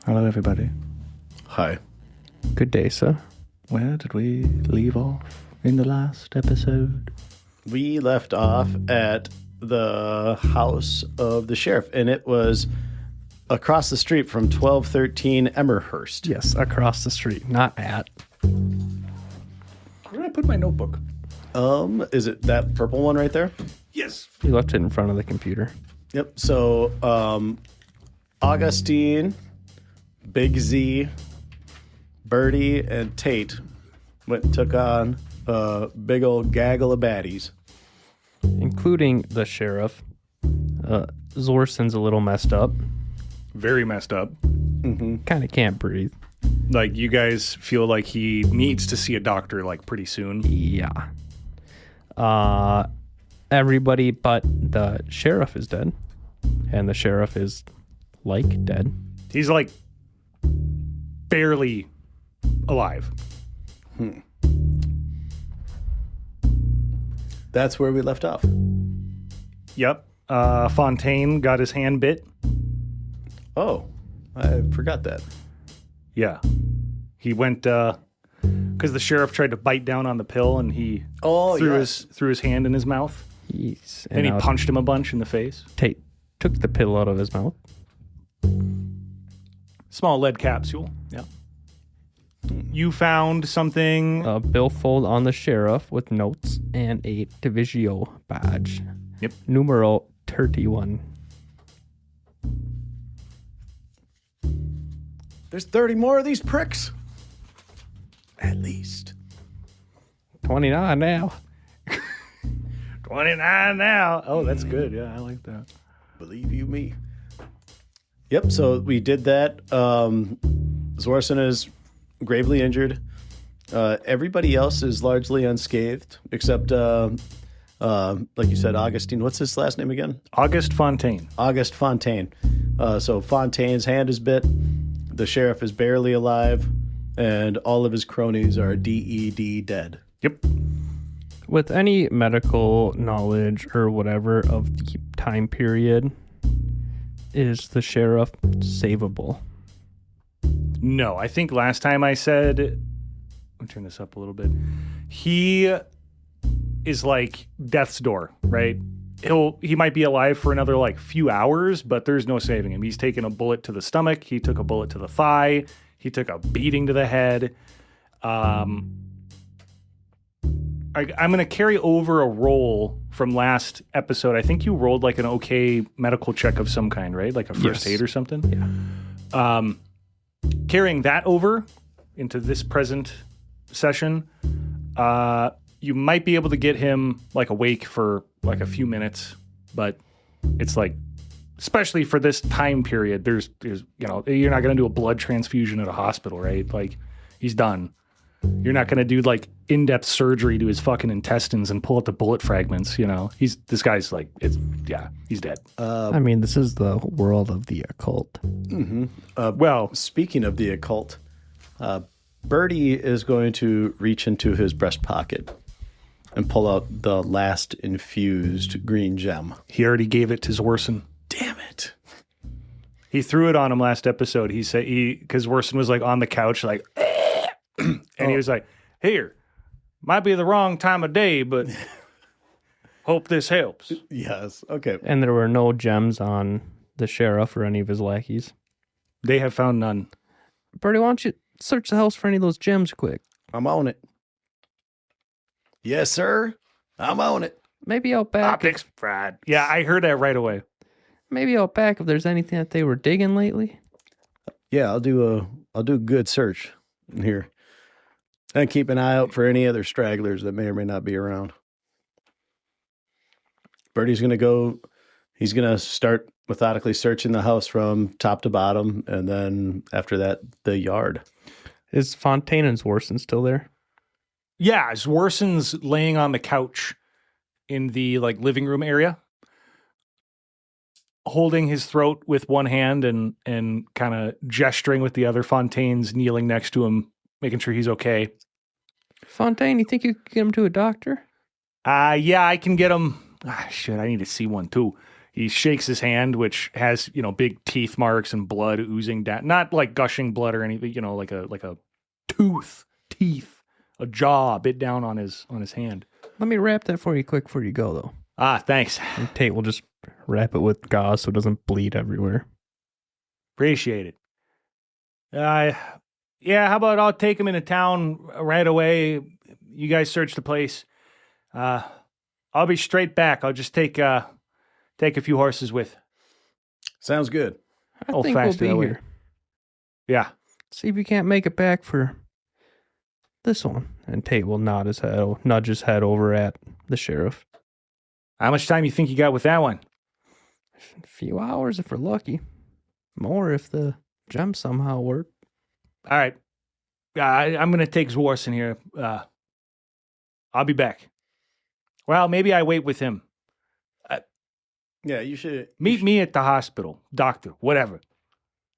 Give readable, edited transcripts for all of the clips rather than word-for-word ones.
Hello, everybody. Hi. Good day, sir. Where did we leave off in the last episode? We left off at the house of the sheriff, and it was across the street from 1213 Emerhurst. Yes, across the street, not at. Where did I put my notebook? Is it that purple one right there? Yes. You left it in front of the computer. Yep. So, Augustine, Big Z, Birdie, and Tate went and took on a big old gaggle of baddies. Including the sheriff. Zorson's a little messed up. Very messed up. Kind of can't breathe. Like, you guys feel like he needs to see a doctor, like, pretty soon. Yeah. Everybody but the sheriff is dead. And the sheriff is, like, dead. He's, like, barely alive. That's where we left off. Yep. Fontaine got his hand bit. Oh, I forgot that. Yeah. He went, because the sheriff tried to bite down on the pill, and he threw his hand in his mouth. Yes. And he punched him a bunch in the face. Tate took the pill out of his mouth. Small lead capsule. Yeah. You found something. A billfold on the sheriff with notes and a Divisio badge. Yep. Numero 31. There's 30 more of these pricks. At least. 29 now. 29 now. Oh, that's good. Yeah, I like that. Believe you me. Yep, so we did that. Zorson is gravely injured. Everybody else is largely unscathed, except, like you said, Augustine. What's his last name again? Auguste Fontaine. Auguste Fontaine. So Fontaine's hand is bit. The sheriff is barely alive. And all of his cronies are dead. Yep. With any medical knowledge or whatever of the time period, is the sheriff savable? No, I think last time I said, let me turn this up a little bit. He is like death's door, right? He might be alive for another like few hours, but there's no saving him. He's taken a bullet to the stomach. He took a bullet to the thigh. He took a beating to the head. I'm going to carry over a roll from last episode. I think you rolled like an okay medical check of some kind, right? Like a first aid or something? Yeah. Carrying that over into this present session, you might be able to get him like awake for like a few minutes, but it's like, especially for this time period, there's you're not going to do a blood transfusion at a hospital, right? Like, he's done. You're not going to do like in-depth surgery to his fucking intestines and pull out the bullet fragments. This guy's like, he's dead. I mean, this is the world of the occult. Mm-hmm. Well, speaking of the occult, Birdie is going to reach into his breast pocket and pull out the last infused green gem. He already gave it to Zorson. Damn it. He threw it on him last episode. He said, because Zorson was like on the couch, like, and he was like, here, might be the wrong time of day, but hope this helps. Yes. Okay. And there were no gems on the sheriff or any of his lackeys. They have found none. Birdie, why don't you search the house for any of those gems quick? I'm on it. Yes, sir. I'm on it. Maybe out back. Optics fried. Yeah, I heard that right away. Maybe out back if there's anything that they were digging lately. Yeah, I'll do a good search in here. And keep an eye out for any other stragglers that may or may not be around. Birdie's going to go. He's going to start methodically searching the house from top to bottom, and then after that, the yard. Is Fontaine and Zwarson still there? Yeah, Zwarson's laying on the couch in the living room area, holding his throat with one hand and kind of gesturing with the other. Fontaine's kneeling next to him, making sure he's okay. Fontaine, you think you could get him to a doctor? Yeah, I can get him. Shit, I need to see one too. He shakes his hand, which has, big teeth marks and blood oozing down. Not like gushing blood or anything, like a teeth, a jaw bit down on his hand. Let me wrap that for you quick before you go, though. Thanks. And Tate will just wrap it with gauze so it doesn't bleed everywhere. Appreciate it. Yeah, how about I'll take him into town right away. You guys search the place. I'll be straight back. I'll just take a few horses with. Sounds good. I think we'll be here. Yeah. See if you can't make it back for this one. And Tate will nudge his head over at the sheriff. How much time you think you got with that one? A few hours if we're lucky. More if the gems somehow work. All right. I'm going to take Zwarson here. I'll be back. Well, maybe I wait with him. Yeah, you should. Meet me at the hospital. Doctor, whatever.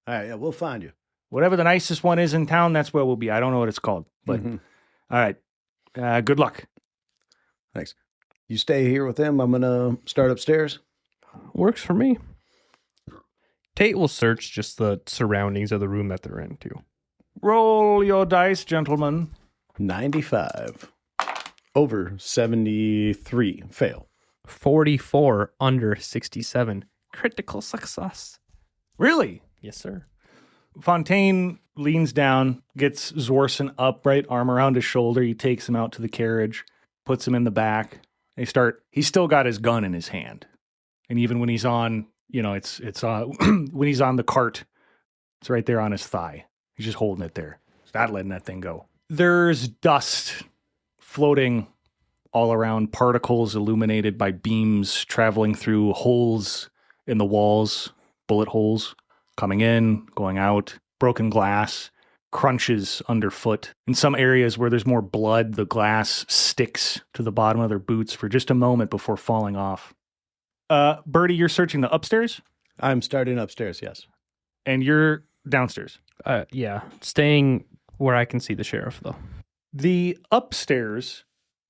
All right, yeah, we'll find you. Whatever the nicest one is in town, that's where we'll be. I don't know what it's called. But, All right. Good luck. Thanks. You stay here with them. I'm going to start upstairs. Works for me. Tate will search just the surroundings of the room that they're in, too. Roll your dice, gentlemen. 95. Over 73. Fail. 44 under 67. Critical success. Really? Yes, sir. Fontaine leans down, gets Zwarson up, right arm around his shoulder. He takes him out to the carriage, puts him in the back. He's still got his gun in his hand. And even when he's on, when he's on the cart, it's right there on his thigh. He's just holding it there. He's not letting that thing go. There's dust floating all around, particles illuminated by beams traveling through holes in the walls, bullet holes, coming in, going out, broken glass, crunches underfoot. In some areas where there's more blood, the glass sticks to the bottom of their boots for just a moment before falling off. Birdie, you're searching the upstairs? I'm starting upstairs, yes. And you're downstairs? Yeah. Staying where I can see the sheriff, though. The upstairs,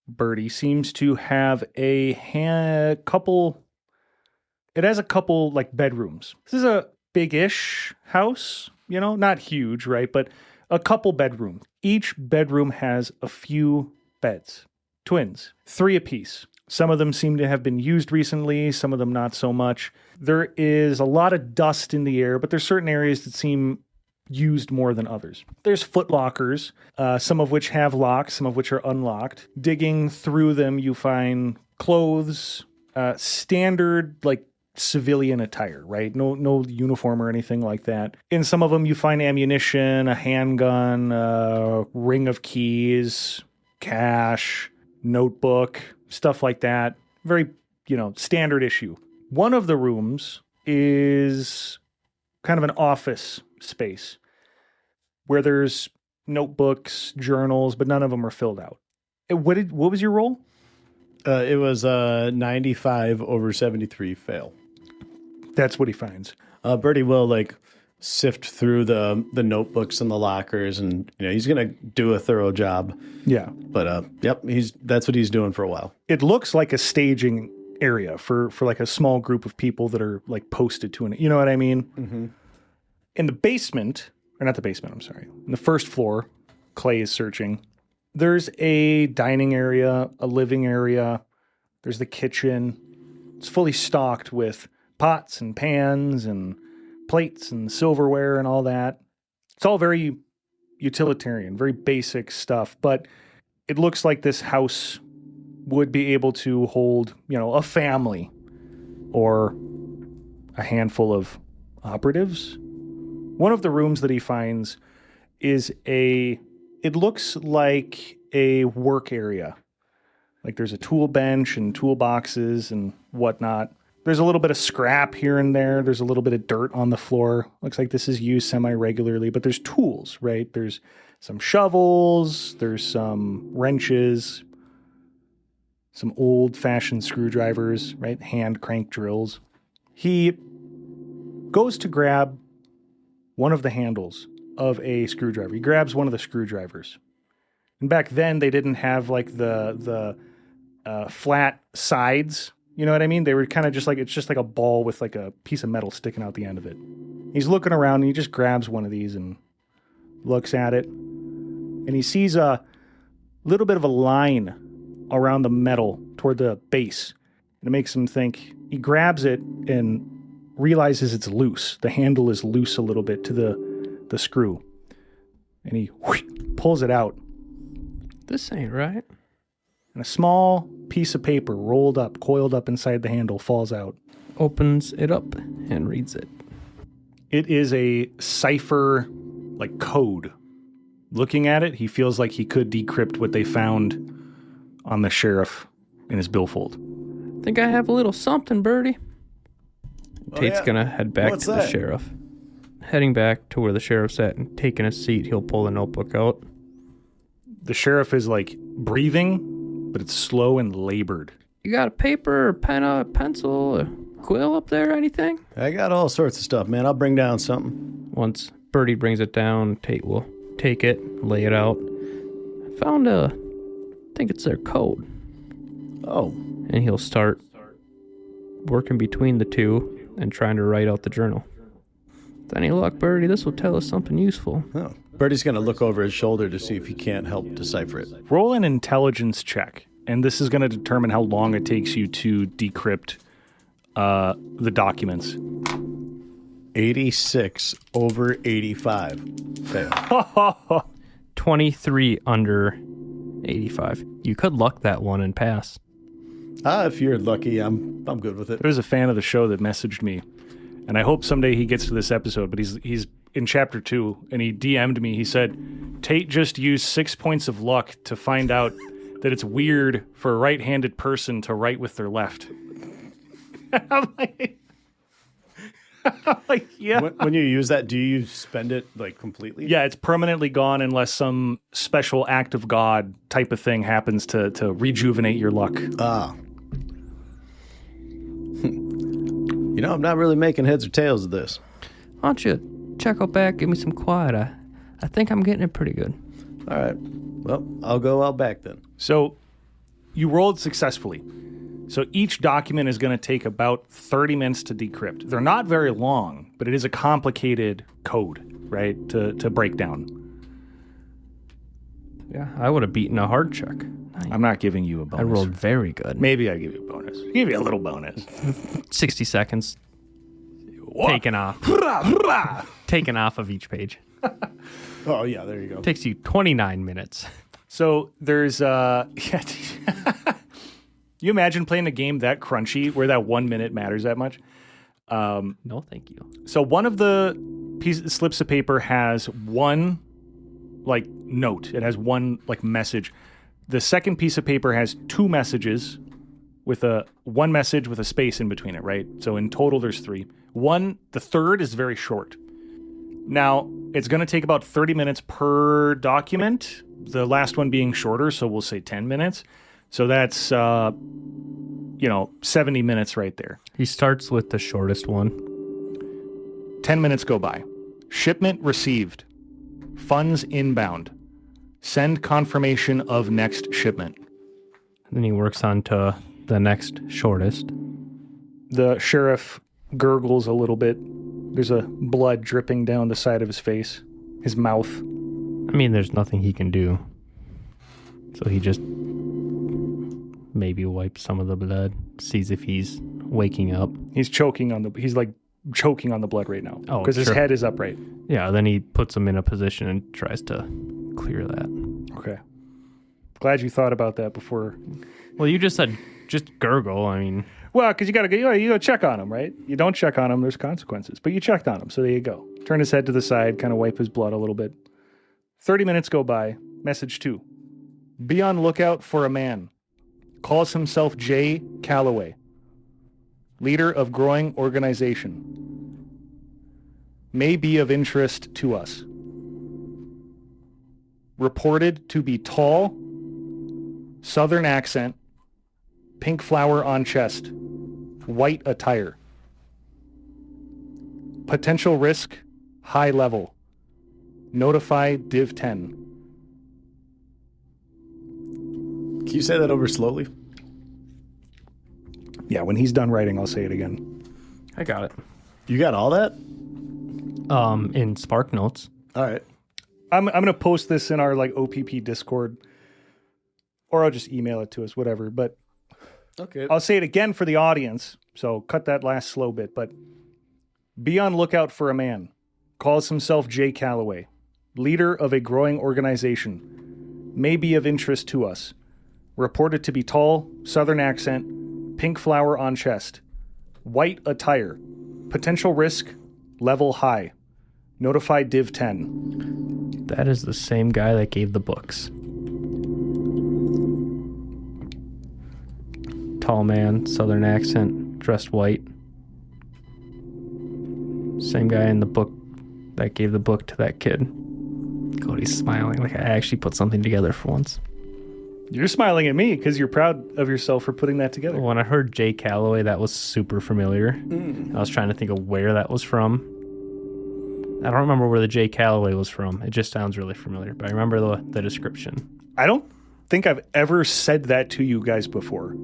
Birdie, seems to have a couple... It has a couple, bedrooms. This is a big-ish house, not huge, right? But a couple bedrooms. Each bedroom has a few beds. Twins. 3 apiece. Some of them seem to have been used recently, some of them not so much. There is a lot of dust in the air, but there's certain areas that seem used more than others. There's foot lockers, some of which have locks, some of which are unlocked. Digging through them, you find clothes, standard, civilian attire, right? No uniform or anything like that. In some of them, you find ammunition, a handgun, a ring of keys, cash, notebook, stuff like that. Very, standard issue. One of the rooms is kind of an office space where there's notebooks, journals, but none of them are filled out. What was your roll? It was 95 over 73. Fail. That's what he finds. Birdie will sift through the notebooks and the lockers, and he's gonna do a thorough job. Yeah, but yep, that's what he's doing for a while. It looks like a staging area for a small group of people that are posted to it. You know what I mean? Mm-hmm. In the basement, or not the basement, I'm sorry. In the first floor, Clay is searching. There's a dining area, a living area. There's the kitchen. It's fully stocked with pots and pans and plates and silverware and all that. It's all very utilitarian, very basic stuff, but it looks like this house would be able to hold, a family or a handful of operatives. One of the rooms that he finds is a it looks like a work area. Like there's a tool bench and toolboxes and whatnot. There's a little bit of scrap here and there. There's a little bit of dirt on the floor. Looks like this is used semi-regularly, but there's tools, right? There's some shovels, there's some wrenches, some old-fashioned screwdrivers, right? Hand crank drills. He goes to grab one of the handles of a screwdriver. He grabs one of the screwdrivers. And back then, they didn't have like the flat sides. You know what I mean? They were kind of just like, it's just like a ball with like a piece of metal sticking out the end of it. He's looking around and he just grabs one of these and looks at it. And he sees a little bit of a line around the metal toward the base. And it makes him think. He grabs it and realizes it's loose. The handle is loose a little bit to the screw. And he pulls it out. This ain't right. And a small piece of paper rolled up, coiled up inside the handle, falls out. Opens it up and reads it. It is a cipher, like code. Looking at it, he feels like he could decrypt what they found on the sheriff in his billfold. Think I have a little something, Birdie. Tate's yeah. gonna head back What's to the that? sheriff. Heading back to where the sheriff's at and taking a seat, he'll pull the notebook out. The sheriff is like breathing, but it's slow and labored. You got a paper, a pen, a pencil, a quill up there, anything? I got all sorts of stuff, man. I'll bring down something. Once Birdie brings it down, Tate will take it, lay it out. I found I think it's their code. Oh, And he'll start working between the two and trying to write out the journal. With any luck, Birdie, this will tell us something useful. oh. Birdie's going to look over his shoulder to see if he can't help decipher it. Roll an intelligence check, and this is going to determine how long it takes you to decrypt the documents. 86 over 85. Fail. 23 under 85. You could luck that one and pass. If you're lucky, I'm good with it. There was a fan of the show that messaged me, and I hope someday he gets to this episode, but he's in chapter 2, and he DM'd me. He said, Tate just used 6 points of luck to find out that it's weird for a right-handed person to write with their left. I'm like, yeah. When you use that, do you spend it like completely? Yeah, it's permanently gone unless some special act of God type of thing happens to rejuvenate your luck. You know, I'm not really making heads or tails of this. Why don't you check out back, give me some quiet. I think I'm getting it pretty good. All right. Well, I'll go out back then. So you rolled successfully. So each document is going to take about 30 minutes to decrypt. They're not very long, but it is a complicated code, right, to break down. Yeah, I would have beaten a hard check. I'm not giving you a bonus. I rolled very good. Maybe I give you a bonus. Give you a little bonus. 60 seconds. Taken off. Taken off of each page. Oh, yeah, there you go. Takes you 29 minutes. So there's you imagine playing a game that crunchy where that 1 minute matters that much? No, thank you. So one of the slips of paper has one like note. It has one like message. The second piece of paper has two messages with one message with a space in between it, right? So in total there's 3. The third is very short. Now, it's going to take about 30 minutes per document, the last one being shorter, so we'll say 10 minutes. So that's 70 minutes right there. He starts with the shortest one. 10 minutes go by. Shipment received. Funds inbound. Send confirmation of next shipment. Then he works on to the next shortest. The sheriff gurgles a little bit. There's a blood dripping down the side of his face, his mouth. I mean, there's nothing he can do. So he just maybe wipes some of the blood, sees if he's waking up. He's choking on the blood right now. Oh, because his sure. head is upright. Yeah, then he puts him in a position and tries to clear that. Okay. Glad you thought about that before. Well, you just said just gurgle. I mean, Well, because you gotta check on him, right? You don't check on him, there's consequences. But you checked on him, so there you go. Turn his head to the side, kind of wipe his blood a little bit. 30 minutes go by. Message 2. Be on lookout for a man. Calls himself J. Calloway. Leader of growing organization. May be of interest to us. Reported to be tall, southern accent, pink flower on chest, white attire. Potential risk, high level. Notify Div 10. Can you say that over slowly? Yeah, when he's done writing, I'll say it again. I got it. You got all that? In Spark Notes. All right. I'm gonna post this in our like OPP Discord, or I'll just email it to us, whatever. But Okay. I'll say it again for the audience. So cut that last slow bit. But be on lookout for a man. Calls himself J. Calloway. Leader of a growing organization. May be of interest to us. Reported to be tall, southern accent, pink flower on chest. White attire. Potential risk, level high. Notify Div 10. That is the same guy that gave the books. Tall man, southern accent, dressed white. Same guy in the book that gave the book to that kid. Cody's smiling like I actually put something together for once. You're smiling at me because you're proud of yourself for putting that together. When I heard J. Calloway, that was super familiar. I was trying to think of where that was from. I don't remember where the J. Calloway was from. It just sounds really familiar, but I remember the description. I don't think I've ever said that to you guys before.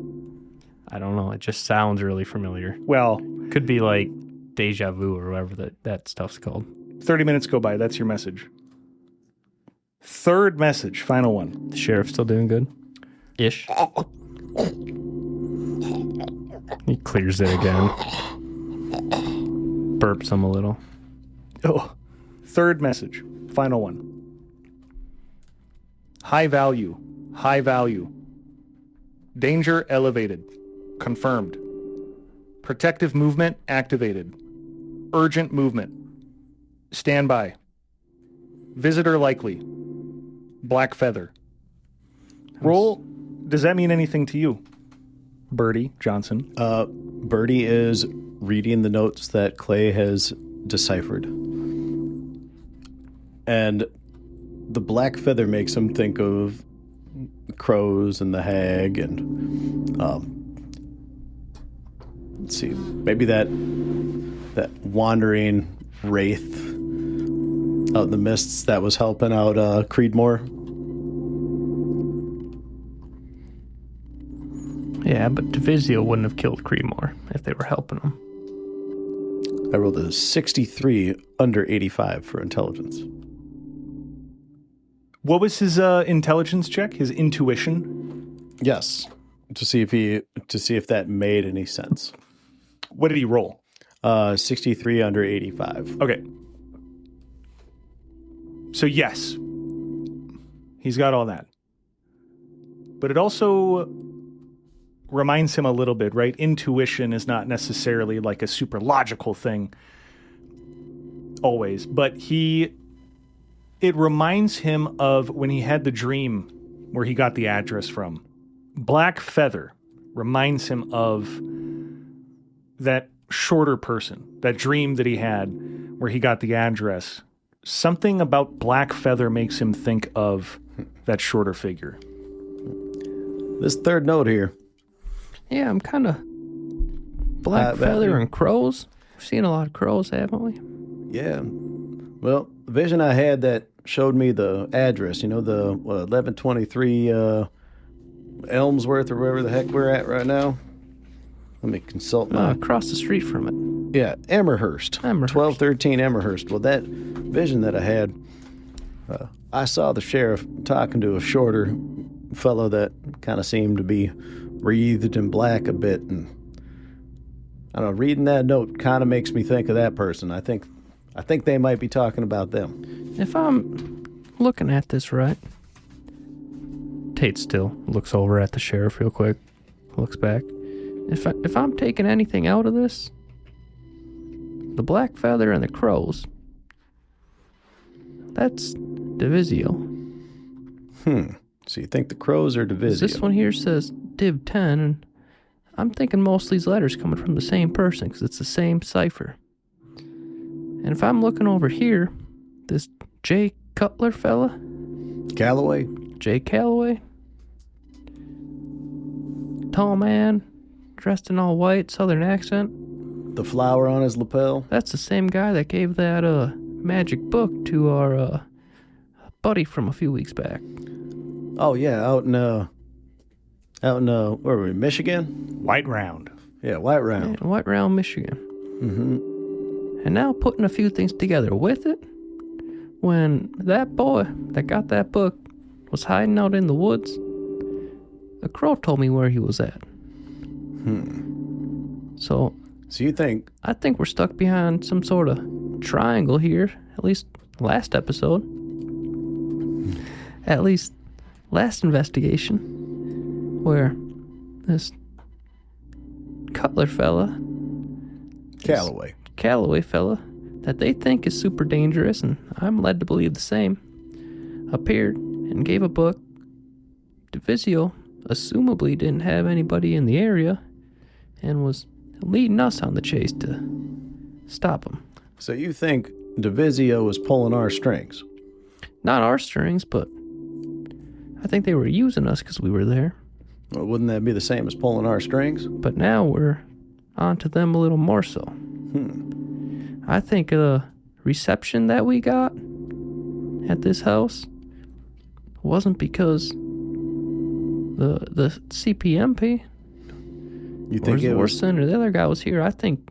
I don't know. It just sounds really familiar. Well, Could be like deja vu or whatever that stuff's called. 30 minutes go by. That's your message. Third message, final one. The sheriff's still doing good? Ish. He clears it again. Burps him a little. Oh, third message, final one. High value, high value. Danger elevated, confirmed. Protective movement activated. Urgent movement. Standby. Visitor likely. Black feather. Roll. Does that mean anything to you, Birdie Johnson? Birdie is reading the notes that Clay has deciphered. And the black feather makes him think of crows and the hag and let's see, maybe that wandering wraith out in the mists that was helping out Creedmoor. Yeah, but Divisio wouldn't have killed Creedmoor if they were helping him. I rolled a 63 under 85 for intelligence. What was his intelligence check? His intuition? Yes, to see if that made any sense. What did he roll? 63 under 85. Okay. So yes, he's got all that. But it also reminds him a little bit, right? Intuition is not necessarily like a super logical thing always, but it reminds him of when he had the dream where he got the address from. Black feather reminds him of that shorter person, that dream that he had where he got the address. Something about black feather makes him think of that shorter figure. This third note here. Yeah, I'm kind of black feather and crows. We've seen a lot of crows, haven't we? Yeah. Well, the vision I had that showed me the address, the 1123 Elmsworth or wherever the heck we're at right now. Let me consult my... across the street from it. Yeah, Amherst. 1213 Amherst. Well, that vision that I had, I saw the sheriff talking to a shorter fellow that kind of seemed to be wreathed in black a bit. And I don't know, reading that note kind of makes me think of that person. I think they might be talking about them. If I'm looking at this right, Tate still looks over at the sheriff real quick, looks back. If I'm taking anything out of this, the black feather and the crows, that's Divisio. So you think the crows are Divisio? This one here says Div 10, and I'm thinking most of these letters coming from the same person because it's the same cipher. And if I'm looking over here, this J. Cutler fella, Calloway? J. Calloway, tall man, dressed in all white, southern accent. The flower on his lapel? That's the same guy that gave that magic book to our buddy from a few weeks back. Oh, yeah, out in where were we, Michigan? White Round. Yeah, White Round. In White Round, Michigan. Mm-hmm. And now putting a few things together with it, when that boy that got that book was hiding out in the woods, the crow told me where he was at. So you think... I think we're stuck behind some sort of triangle here, at least last episode. At least last investigation, where this Cutler fella, Calloway fella, that they think is super dangerous, and I'm led to believe the same, appeared and gave a book. Divisio assumably didn't have anybody in the area and was leading us on the chase to stop him. So you think Divisio was pulling our strings? Not our strings, but I think they were using us because we were there. Well, wouldn't that be the same as pulling our strings? But now we're on to them a little more so. I think the reception that we got at this house wasn't because the CPMP You think it was... or the other guy was here. I think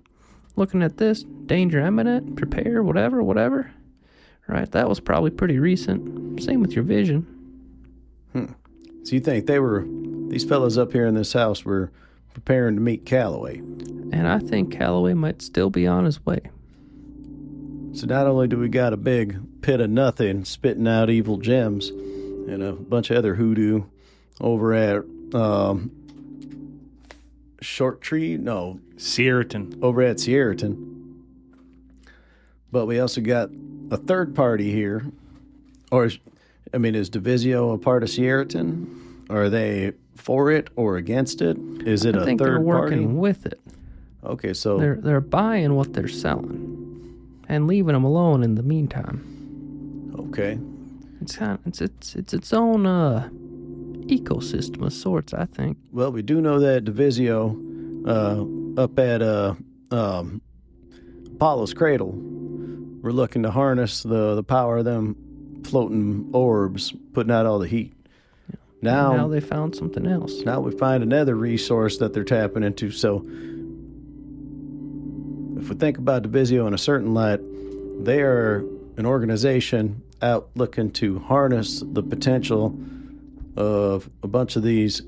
looking at this, danger imminent, prepare, whatever. Right, that was probably pretty recent. Same with your vision. So you think these fellas up here in this house were preparing to meet Calloway? And I think Calloway might still be on his way. So not only do we got a big pit of nothing spitting out evil gems and a bunch of other hoodoo over at Sierraton. Over at Sierraton. But we also got a third party here. Is Divisio a part of Sierraton? Are they for it or against it? Is it a third party? I think they're working with it. Okay, so... They're buying what they're selling and leaving them alone in the meantime. Okay. It's its own ecosystem of sorts, I think. Well, we do know that Divisio up at Apollo's Cradle, we're looking to harness the power of them floating orbs, putting out all the heat. Now they found something else. Now we find another resource that they're tapping into. So if we think about Divisio in a certain light, they are an organization out looking to harness the potential of a bunch of these,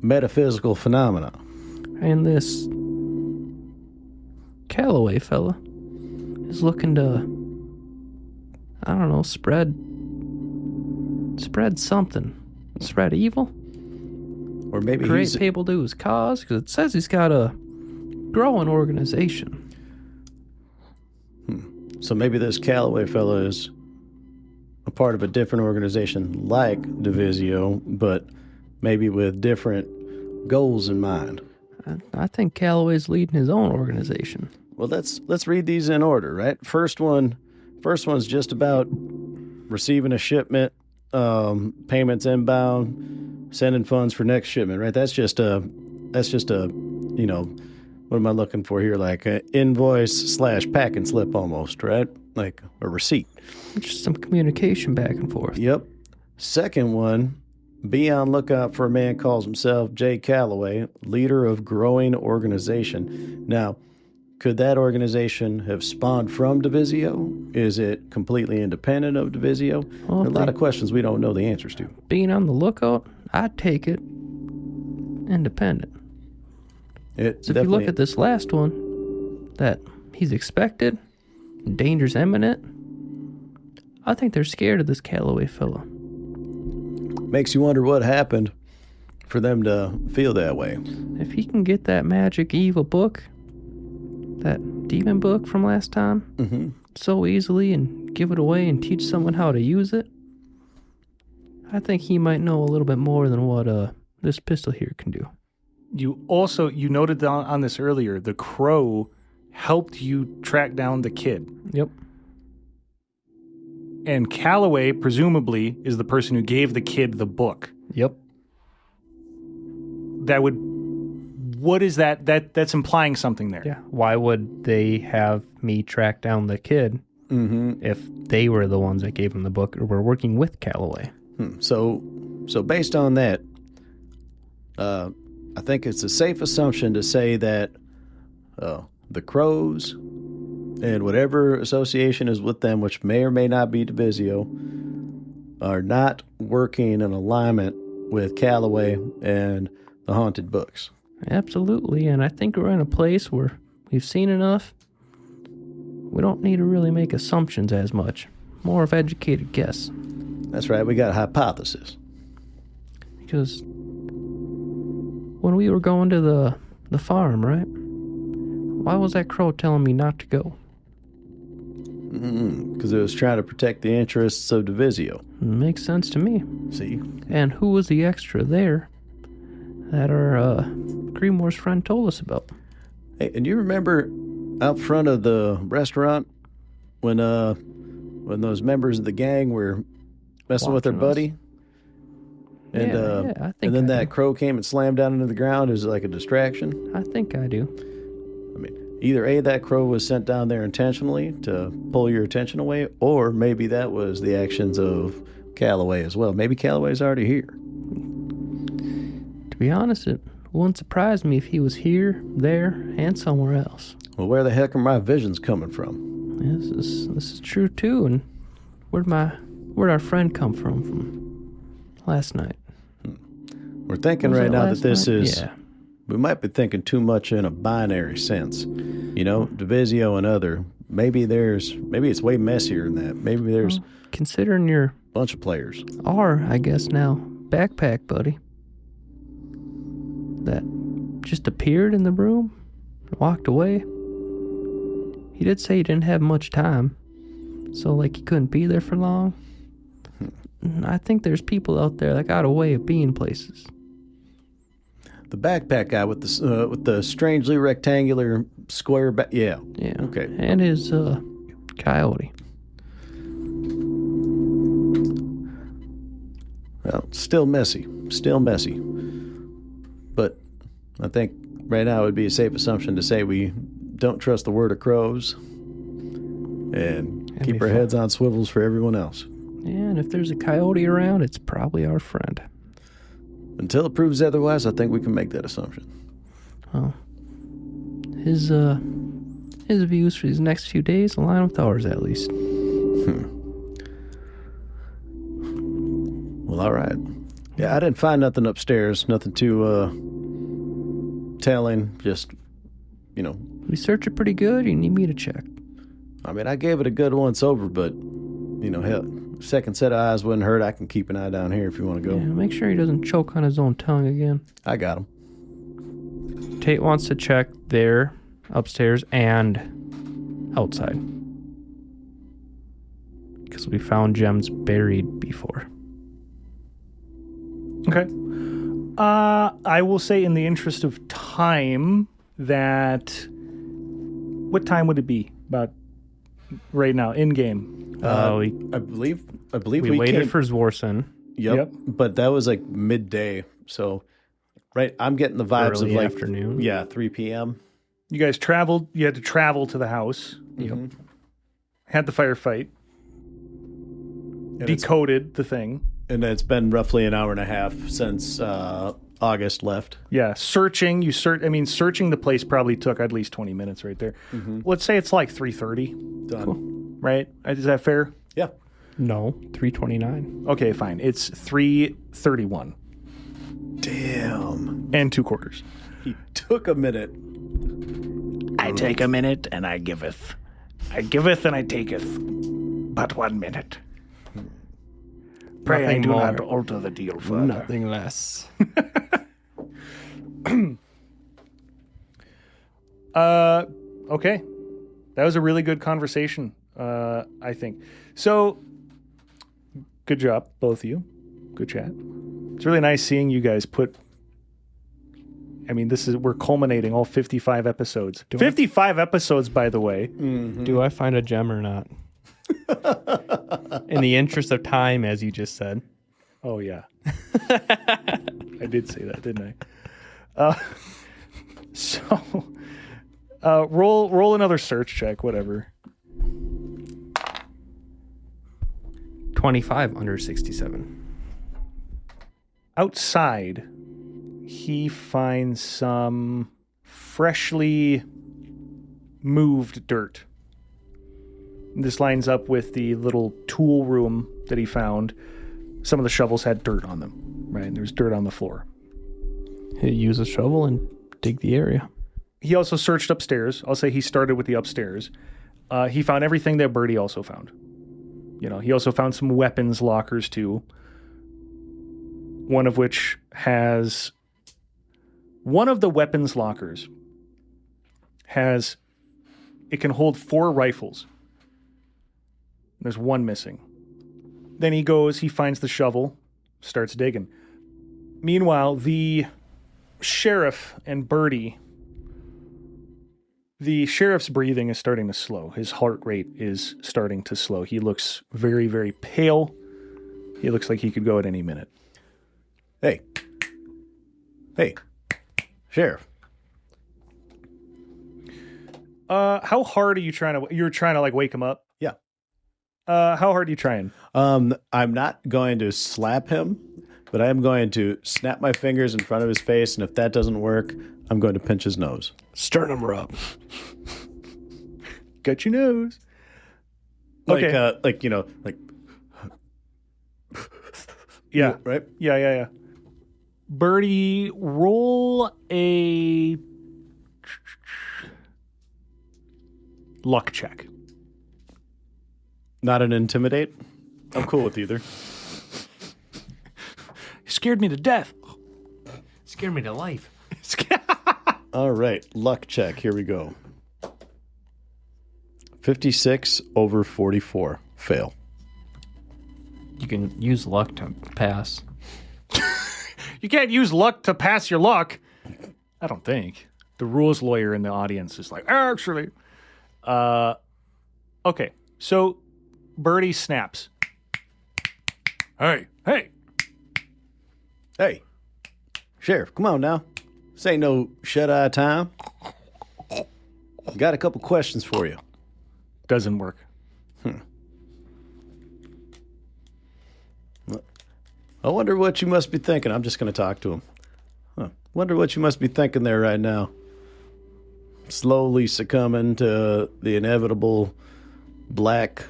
metaphysical phenomena. And this Calloway fella is looking to, I don't know, spread something. Spread evil? Or maybe create people to his cause? Because it says he's got a growing organization. So maybe this Calloway fella is a part of a different organization like Divisio, but maybe with different goals in mind. I think Calloway's leading his own organization. Well, let's read these in order, right? First one's just about receiving a shipment, payments inbound, sending funds for next shipment, right? That's just a what am I looking for here? Like an invoice / pack and slip almost, right? Like a receipt. Just some communication back and forth. Yep. Second one, be on lookout for a man calls himself J. Calloway, leader of growing organization. Now, could that organization have spawned from Divisio? Is it completely independent of Divisio? There are a lot of questions we don't know the answers to. Being on the lookout, I'd take it independent. So if you look at this last one, that he's expected, danger's imminent, I think they're scared of this Calloway fella. Makes you wonder what happened for them to feel that way. If he can get that magic evil book, that demon book from last time, so easily and give it away and teach someone how to use it, I think he might know a little bit more than what this pistol here can do. You noted on this earlier, the crow helped you track down the kid. Yep. And Calloway, presumably, is the person who gave the kid the book. Yep. What is that? That's implying something there. Yeah. Why would they have me track down the kid if they were the ones that gave him the book or were working with Calloway? So based on that, I think it's a safe assumption to say that the crows and whatever association is with them, which may or may not be Divisio, are not working in alignment with Calloway and the haunted books. Absolutely, and I think we're in a place where we've seen enough. We don't need to really make assumptions as much. More of educated guess. That's right, we got a hypothesis. Because when we were going to the farm, right? Why was that crow telling me not to go? Because it was trying to protect the interests of Divisio. Makes sense to me. See? And who was the extra there that our Grimoire's friend told us about? Hey, and you remember out front of the restaurant when those members of the gang were messing with their Watching us? buddy? And I think and then I that do. crow came and slammed down into the ground as like a distraction. I think I do. I mean, either A, that crow was sent down there intentionally to pull your attention away, or maybe that was the actions of Calloway as well. Maybe Calloway's already here. To be honest, it wouldn't surprise me if he was here, there, and somewhere else. Well, where the heck are my visions coming from? This is true too. And where'd our friend come from last night? We're thinking Was right it now that last this night? is... Yeah. We might be thinking too much in a binary sense. You know, Divisio and other. Maybe it's way messier than that. Maybe there's a Considering your bunch of players. I guess now, backpack buddy that just appeared in the room, walked away. He did say he didn't have much time, so like he couldn't be there for long. I think there's people out there that got a way of being places. The backpack guy with the strangely rectangular square back. Yeah. Yeah. Okay. And his coyote. Well, still messy. But I think right now it would be a safe assumption to say we don't trust the word of crows and keep our heads on swivels for everyone else. And if there's a coyote around, it's probably our friend. Until it proves otherwise, I think we can make that assumption. Well, his views for these next few days align with ours, at least. Well, all right. Yeah, I didn't find nothing upstairs. Nothing too telling. Just, you know. We search it pretty good. You need me to check. I mean, I gave it a good once over, but, you know, hell, second set of eyes wouldn't hurt. I can keep an eye down here if you want to go. Yeah, make sure he doesn't choke on his own tongue again. I got him. Tate wants to check there, upstairs, and outside. Because we found gems buried before. Okay. I will say, in the interest of time, that what time would it be? About right now, in game. I believe We waited for Zwarson. Yep. But that was like midday. So, right, I'm getting the vibes Early of like afternoon. Yeah, 3 p.m. You guys traveled. You had to travel to the house. Yep. Had the firefight. Decoded the thing. And it's been roughly an hour and a half since August left. Yeah, searching. Searching the place probably took at least 20 minutes right there. Let's say it's like 3:30. Done. Cool. Right? Is that fair? Yeah. No, 3:29. Okay, fine. It's 3:31 Damn. and 2 quarters. He took a minute. I take a minute and I giveth. I giveth and I taketh. But 1 minute. Pray Nothing I do more. not alter the deal further. Nothing less. Okay. That was a really good conversation, I think. So, good job, both of you. Good chat. It's really nice seeing you guys put. I mean, we're culminating all 55 episodes. 55 episodes, by the way. Mm-hmm. Do I find a gem or not? In the interest of time, as you just said. Oh, yeah. I did say that, didn't I? Roll another search check, whatever. 25 under 67. Outside, he finds some freshly moved dirt. This lines up with the little tool room that he found. Some of the shovels had dirt on them, right? There's dirt on the floor. He'll use a shovel and dig the area. He also searched upstairs. I'll say he started with the upstairs. He found everything that Birdie also found. You know, he also found some weapons lockers too. One of which has... One of the weapons lockers has... It can hold 4 rifles. There's one missing. Then he finds the shovel, starts digging. Meanwhile, the sheriff and Birdie... The sheriff's breathing is starting to slow. His heart rate is starting to slow. He looks very, very pale. He looks like he could go at any minute. Hey, Sheriff. How hard are you trying to... You're trying to, like, wake him up? Yeah. How hard are you trying? I'm not going to slap him, but I am going to snap my fingers in front of his face, and if that doesn't work, I'm going to pinch his nose. Sternum rub. Got your nose. Like, Okay. Yeah. Right? Yeah. Birdie, roll a luck check. Not an intimidate? I'm cool with either. Scared me to death. Scared me to life. All right, luck check. Here we go. 56 over 44. Fail. You can use luck to pass. You can't use luck to pass your luck. I don't think. The rules lawyer in the audience is like, actually. Okay, so Birdie snaps. Hey. Hey, Sheriff, come on now. This ain't no shut-eye time. Got a couple questions for you. Doesn't work. I wonder what you must be thinking. I'm just going to talk to him. Wonder what you must be thinking there right now. Slowly succumbing to the inevitable black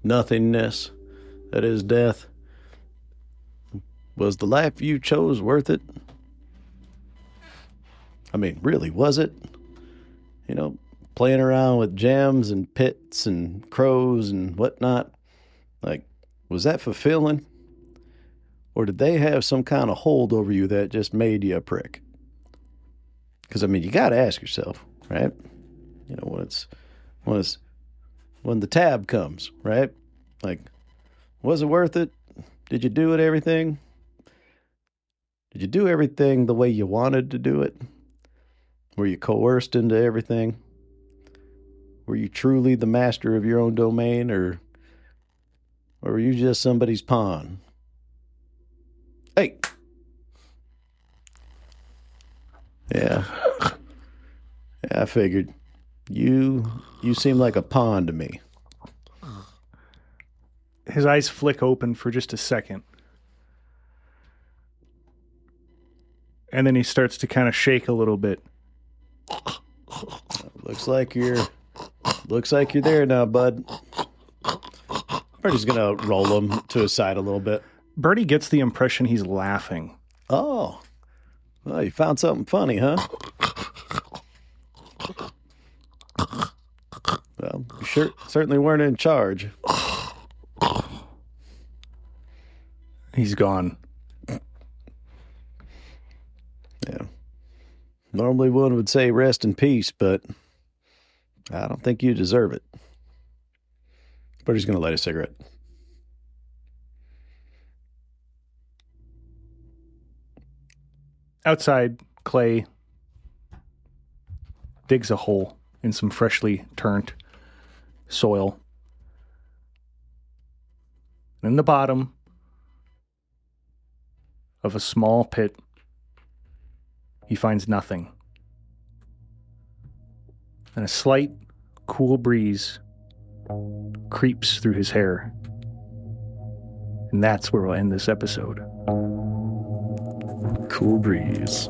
nothingness that is death. Was the life you chose worth it? I mean, really, was it? You know, playing around with gems and pits and crows and whatnot. Like, was that fulfilling? Or did they have some kind of hold over you that just made you a prick? Because, I mean, you got to ask yourself, right? You know, when the tab comes, right? Like, was it worth it? Did you do it everything? Did you do everything the way you wanted to do it? Were you coerced into everything? Were you truly the master of your own domain, or were you just somebody's pawn? Hey. Yeah, I figured. You seem like a pawn to me. His eyes flick open for just a second. And then he starts to kind of shake a little bit. Looks like you're there now, bud. Birdie's gonna roll him to his side a little bit. Birdie gets the impression he's laughing. Oh, well, you found something funny, huh? Well, you certainly weren't in charge. He's gone. Yeah. Normally one would say rest in peace, but I don't think you deserve it. Birdie's going to light a cigarette. Outside, Clay digs a hole in some freshly turned soil. And in the bottom of a small pit, he finds nothing. And a slight, cool breeze creeps through his hair. And that's where we'll end this episode. Cool breeze.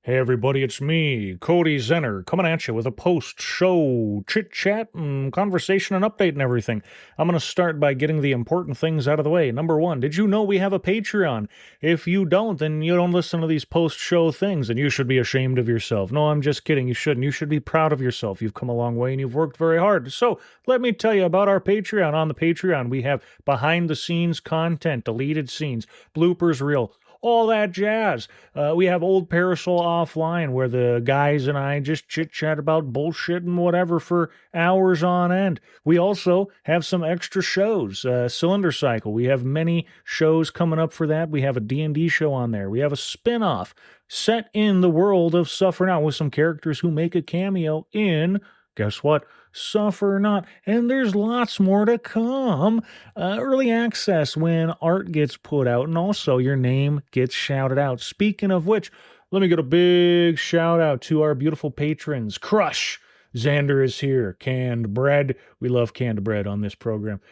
Hey everybody, it's me, Cody Zenner, coming at you with a post-show chit-chat and conversation and update and everything. I'm going to start by getting the important things out of the way. Number one, did you know we have a Patreon? If you don't, then you don't listen to these post-show things, and you should be ashamed of yourself. No, I'm just kidding. You shouldn't. You should be proud of yourself. You've come a long way and you've worked very hard. So let me tell you about our Patreon. On the Patreon, we have behind-the-scenes content, deleted scenes, bloopers reel, all that jazz. We have old Parasol offline where the guys and I just chit-chat about bullshit and whatever for hours on end. We also have some extra shows. Cylinder Cycle, we have many shows coming up for that. We have a D&D show on there. We have a spin-off set in the world of Suffer Not with some characters who make a cameo in, guess what? Suffer Not. And there's lots more to come. Early access when art gets put out, and also your name gets shouted out. Speaking of which, let me get a big shout out to our beautiful patrons. Crush, Xander is here. Canned Bread. We love canned bread on this program.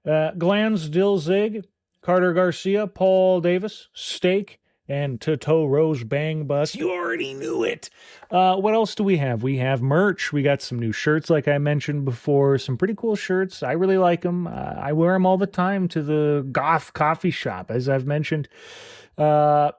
Glans Dilzig, Carter Garcia, Paul Davis, Steak, and Toto Rose Bang Bus. You already knew it. What else do we have? We have merch. We got some new shirts, like I mentioned before. Some pretty cool shirts. I really like them. I wear them all the time to the goth coffee shop, as I've mentioned. What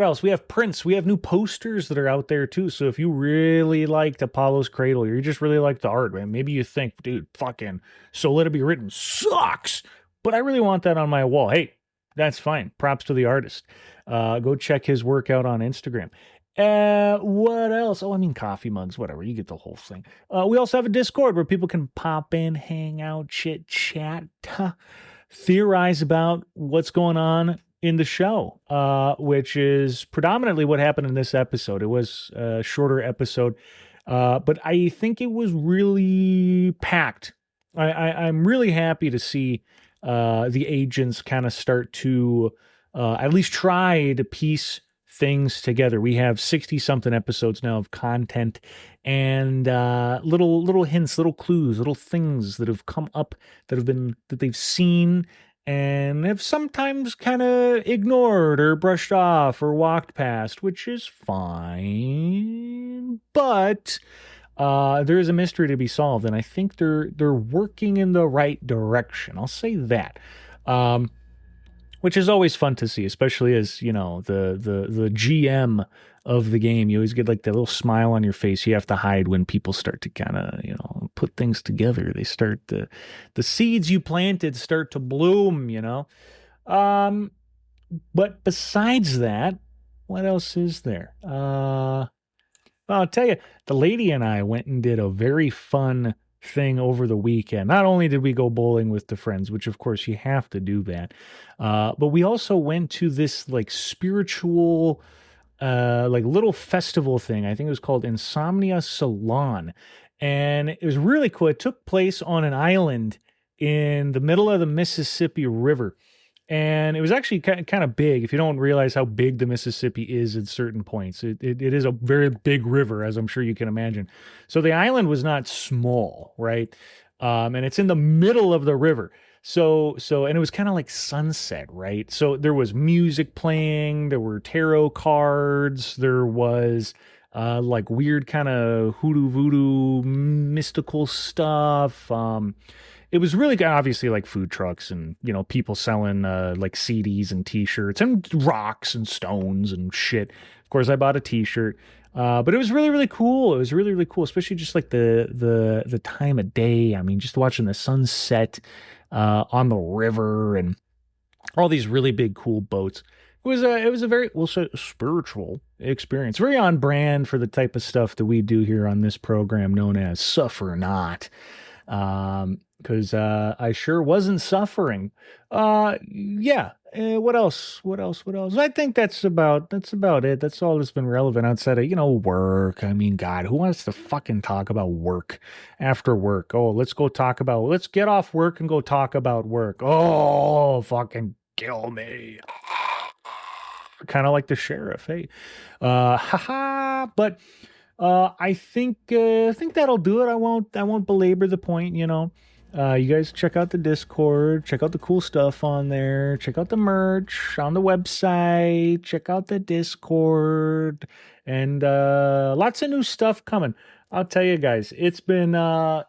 else? We have prints. We have new posters that are out there, too. So if you really liked Apollo's Cradle, or you just really like the art, man, maybe you think, dude, fucking So Let It Be Written sucks, but I really want that on my wall. Hey, that's fine. Props to the artist. Go check his work out on Instagram. What else? Oh, I mean, coffee mugs, whatever. You get the whole thing. We also have a Discord where people can pop in, hang out, chit chat, theorize about what's going on in the show, which is predominantly what happened in this episode. It was a shorter episode, but I think it was really packed. I'm really happy to see the agents kind of start to at least try to piece things together. We have 60-something episodes now of content, and little hints, little clues, little things that have come up that they've seen and have sometimes kind of ignored or brushed off or walked past, which is fine. But there is a mystery to be solved, and I think they're working in the right direction. I'll say that. Which is always fun to see, especially as, you know, the GM of the game. You always get like that little smile on your face you have to hide when people start to kind of, you know, put things together. They start the seeds you planted start to bloom, you know. But besides that, what else is there? Well, I'll tell you, the lady and I went and did a very fun thing over the weekend. Not only did we go bowling with the friends, which of course you have to do that, but we also went to this like spiritual, like little festival thing. I think it was called Insomnia Salon, and it was really cool. It took place on an island in the middle of the Mississippi River. And it was actually kind of big. If you don't realize how big the Mississippi is at certain points, it is a very big river, as I'm sure you can imagine. So the island was not small, right? And it's in the middle of the river. So, and it was kind of like sunset, right? So there was music playing, there were tarot cards, there was like weird kind of hoodoo voodoo mystical stuff. It was really obviously like food trucks and, you know, people selling like CDs and t-shirts and rocks and stones and shit. Of course, I bought a t-shirt. But it was really, really cool. It was really, really cool, especially just like the time of day. I mean, just watching the sunset on the river and all these really big, cool boats. It was a very, we'll say, spiritual experience, very on brand for the type of stuff that we do here on this program known as Suffer Not. Because I sure wasn't suffering. Yeah. What else? I think that's about it. That's all that's been relevant outside of, work. I mean, God, who wants to fucking talk about work after work? Oh, let's get off work and go talk about work. Oh, fucking kill me. Kind of like the sheriff, hey. Haha. But I think that'll do it. I won't belabor the point, you guys check out the Discord, check out the cool stuff on there, check out the merch on the website, check out the Discord, and lots of new stuff coming. I'll tell you guys, it's been fun.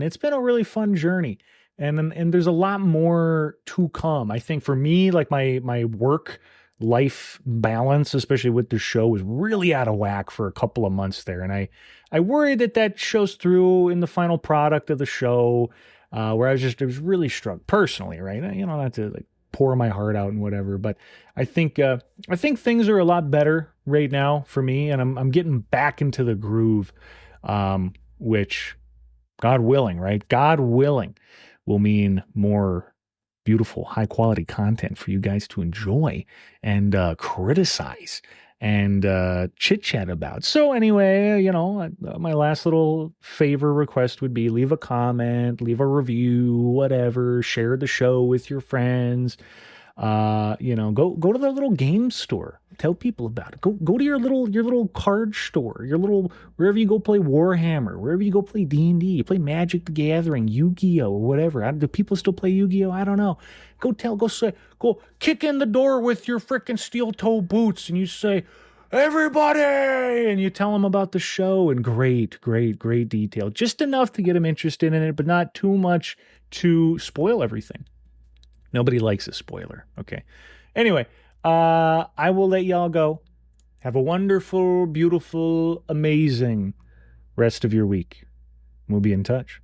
It's been a really fun journey. And there's a lot more to come. I think for me, like my work life balance, especially with the show, was really out of whack for a couple of months there. And I worry that shows through in the final product of the show, where it was really struck personally, right? Not to like pour my heart out and whatever, but I think things are a lot better right now for me, and I'm getting back into the groove, which, God willing, right? God willing, will mean more beautiful, high quality content for you guys to enjoy and criticize and chit chat about. So anyway, my last little favor request would be leave a comment, leave a review, whatever, share the show with your friends. Go to the little game store. Tell people about it. Go to your little card store, wherever you go play Warhammer, wherever you go play D&D, you play Magic the Gathering, Yu-Gi-Oh, or whatever. Do people still play Yu-Gi-Oh? I don't know. Go kick in the door with your frickin' steel toe boots and you say, everybody, and you tell them about the show in great detail. Just enough to get them interested in it, but not too much to spoil everything. Nobody likes a spoiler. Okay. Anyway, I will let y'all go. Have a wonderful, beautiful, amazing rest of your week. We'll be in touch.